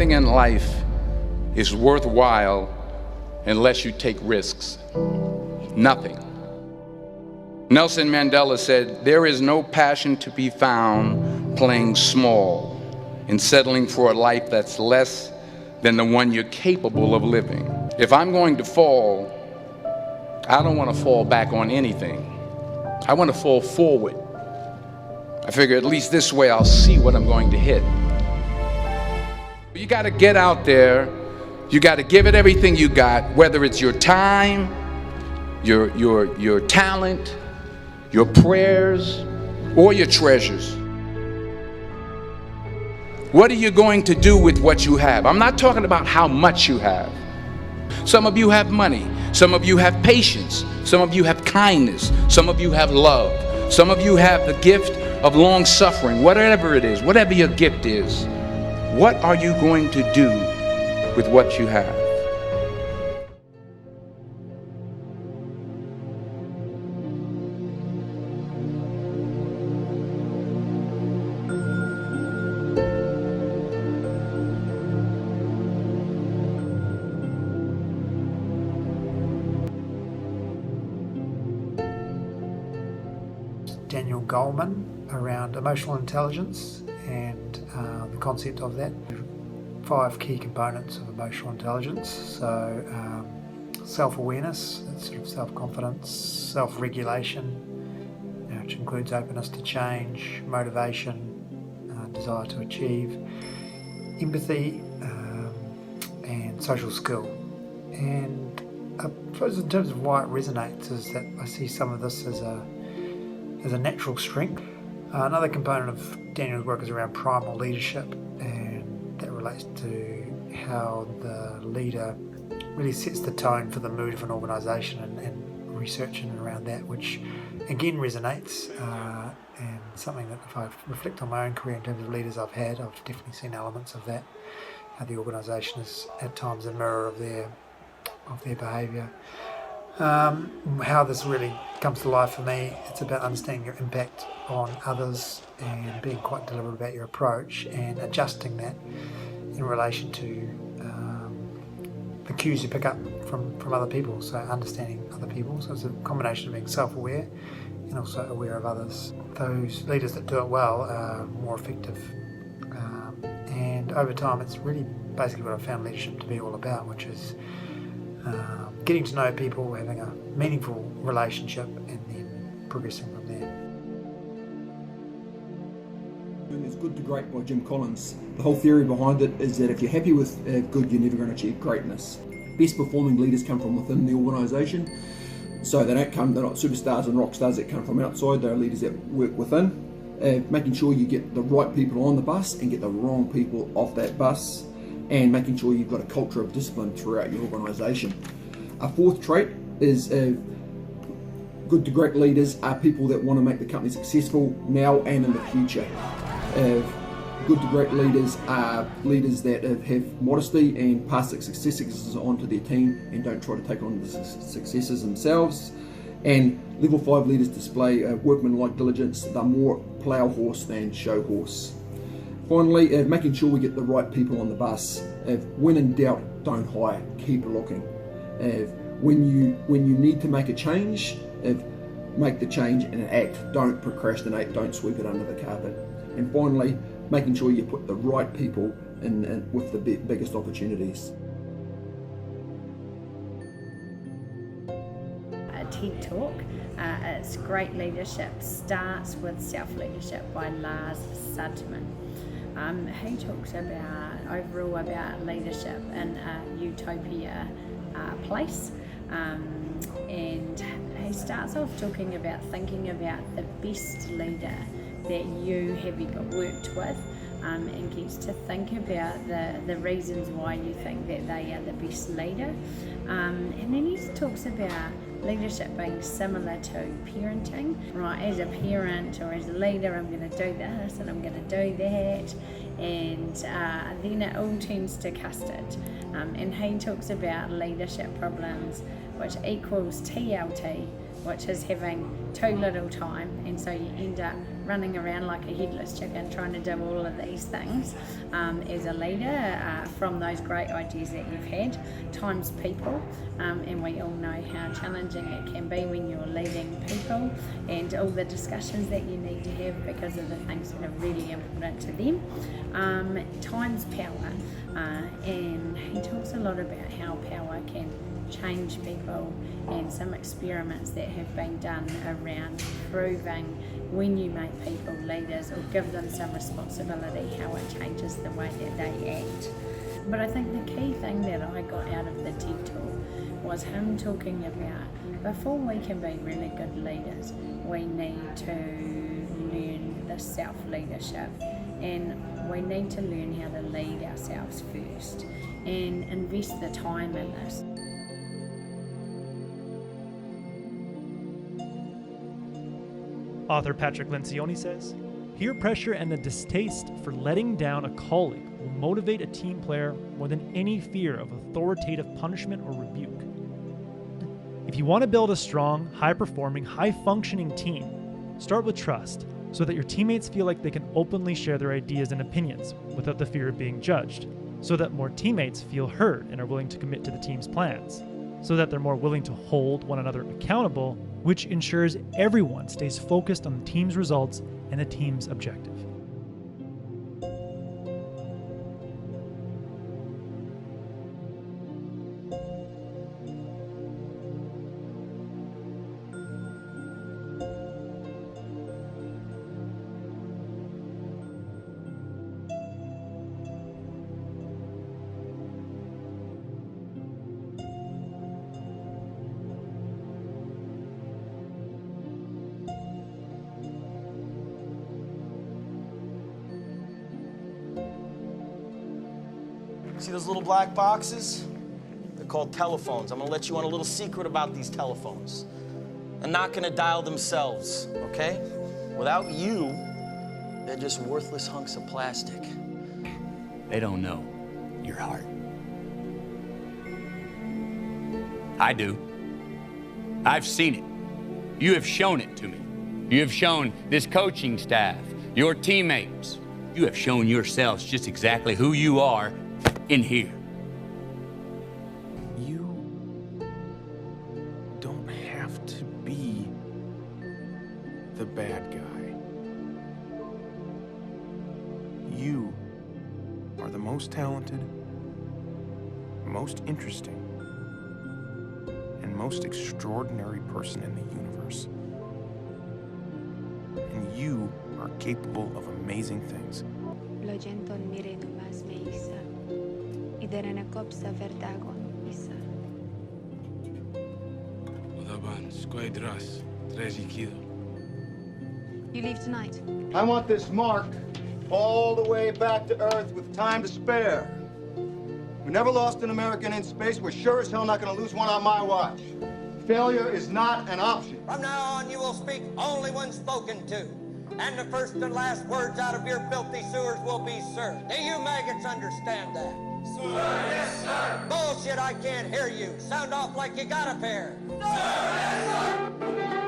Nothing in life is worthwhile unless you take risks. Nothing. Nelson Mandela said, "There is no passion to be found playing small and settling for a life that's less than the one you're capable of living." If I'm going to fall, I don't want to fall back on anything. I want to fall forward. I figure at least this way I'll see what I'm going to hit. You got to get out there. You got to give it everything you got, whether it's your time, your talent, your prayers, or your treasures. What are you going to do with what you have? I'm not talking about how much you have. Some of you have money. Some of you have patience. Some of you have kindness. Some of you have love. Some of you have the gift of long suffering. Whatever it is, whatever your gift is, what are you going to do with what you have? Daniel Goleman around emotional intelligence and the concept of that. 5 key components of emotional intelligence. So self-awareness, that's sort of self-confidence, self-regulation, which includes openness to change, motivation, desire to achieve, empathy, and social skill. And I suppose in terms of why it resonates is that I see some of this as a natural strength. Another component of Daniel's work is around primal leadership, and that relates to how the leader really sets the tone for the mood of an organisation, and researching around that, which again resonates, and something that if I reflect on my own career in terms of leaders I've had, I've definitely seen elements of that, how the organisation is at times a mirror of their behaviour. How this really comes to life for me, it's about understanding your impact on others and being quite deliberate about your approach and adjusting that in relation to the cues you pick up from other people, so understanding other people. So it's a combination of being self-aware and also aware of others. Those leaders that do it well are more effective, and over time it's really basically what I found leadership to be all about, which is getting to know people, having a meaningful relationship, and then progressing from there. It's Good to Great by Jim Collins. The whole theory behind it is that if you're happy with good, you're never going to achieve greatness. Best performing leaders come from within the organisation, so they're not superstars and rock stars that come from outside. They're leaders that work within, making sure you get the right people on the bus and get the wrong people off that bus, and making sure you've got a culture of discipline throughout your organisation. A fourth trait is good to great leaders are people that want to make the company successful now and in the future. Good to great leaders are leaders that have modesty and pass the successes on to their team and don't try to take on the successes themselves. And level 5 leaders display workmanlike diligence. They're more plough horse than show horse. Finally, making sure we get the right people on the bus. When in doubt, don't hire, keep looking. When you need to make a change, make the change and act. Don't procrastinate, don't sweep it under the carpet. And finally, making sure you put the right people in with the biggest opportunities. A TED Talk, it's Great Leadership Starts with Self-Leadership by Lars Sudman. He talks overall about leadership in a utopia place, and he starts off talking about thinking about the best leader that you have worked with, and gets to think about the reasons why you think that they are the best leader, and then he talks about leadership being similar to parenting, right? As a parent or as a leader, I'm going to do this and I'm going to do that, and then it all turns to custard. And he talks about leadership problems, which equals TLT, which is having too little time, and so you end up running around like a headless chicken trying to do all of these things as a leader from those great ideas that you've had, times people, and we all know how challenging it can be when you're leading people and all the discussions that you need to have because of the things that are really important to them, times power, and he talks a lot about how power can change people, and some experiments that have been done around proving when you make people leaders or give them some responsibility, how it changes the way that they act. But I think the key thing that I got out of the TED Talk was him talking about before we can be really good leaders, we need to learn the self-leadership, and we need to learn how to lead ourselves first and invest the time in this. Author Patrick Lencioni says, peer pressure and the distaste for letting down a colleague will motivate a team player more than any fear of authoritative punishment or rebuke. If you want to build a strong, high-performing, high-functioning team, start with trust so that your teammates feel like they can openly share their ideas and opinions without the fear of being judged, so that more teammates feel heard and are willing to commit to the team's plans, so that they're more willing to hold one another accountable, which ensures everyone stays focused on the team's results and the team's objective. See those little black boxes? They're called telephones. I'm gonna let you on a little secret about these telephones. They're not gonna dial themselves, okay? Without you, they're just worthless hunks of plastic. They don't know your heart. I do. I've seen it. You have shown it to me. You have shown this coaching staff, your teammates. You have shown yourselves just exactly who you are in here. You don't have to be the bad guy. You are the most talented, most interesting, and most extraordinary person in the universe. And you are capable of amazing things. You leave tonight? I want this mark all the way back to Earth with time to spare. We never lost an American in space. We're sure as hell not going to lose one on my watch. Failure is not an option. From now on, you will speak only when spoken to. And the first and last words out of your filthy sewers will be, sir. Do you maggots understand that? Sir, yes, sir. Bullshit, I can't hear you. Sound off like you got a pair. Sir, yes, sir.